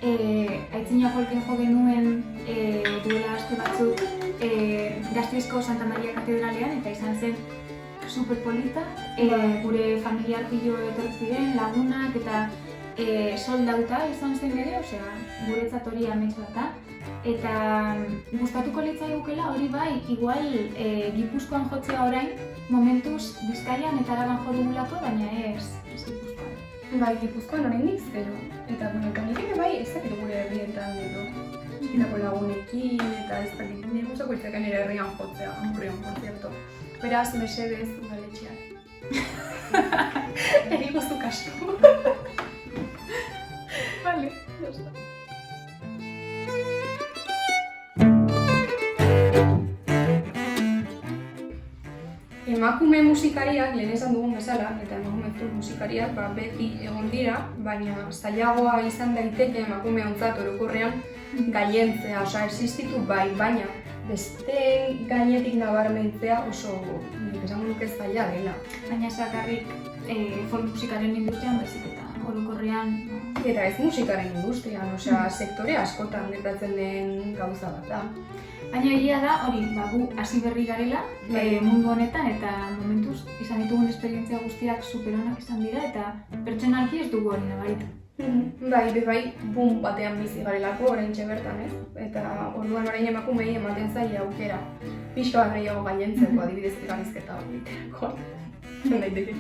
aitzina folken jo genuen duela aste batzuk Gasteizko Santa Maria Katedralean, eta izan zen super polita, gure familiar pilo etorri ziren, lagunak eta soldauta izan zen ere, osea, guretzat hori amets bat da. Eta gustatuko litzaigukela hori bai, igual Gipuzkoan jotzea orain, momentuz Bizkaian eta Araban jo dugulako, baina ez Gipuzkoan. Bai, Gipuzkoan oraindik zero. Eta nik ere bai, ez dakit gure herrietan edo. Gipuzkoako lagunekin eta ez dakit, nire gustako izakan nire herrian jotzea, Amurrion, por cierto. Beraz, mesedez, udaletxean. Eri guztu kastu. Vale, ya está. Emakume musikariak, lehen esan dugun bezala, eta emakume musikariak beti egon dira, baina zailagoa izan daiteke emakumeontzat orokorrean gailentzea, osea, existitu bai, baina beste gainetik nabarmentzea oso, nik esango nuke zaila dela. Baina ez bakarrik folk musikaren industrian, baizik eta orokorrean. Eta ez musikaren industrian, osea, sektore askotan gertatzen den gauza bat da. Baina egia da, hori, gu hasi berri garela mundu honetan, eta momentuz izan ditugun esperientzia guztiak superonak izan dira, eta pertsonalki ez dugu hori nabaritu. Bai, boom batean bizi garelako oraintxe bertan, ez? Eta orduan orain emakumei ematen zaie aukera pixka bat gehiago gailentzeko, adibidez elkarrizketa hori egiterakoan. Daiteke.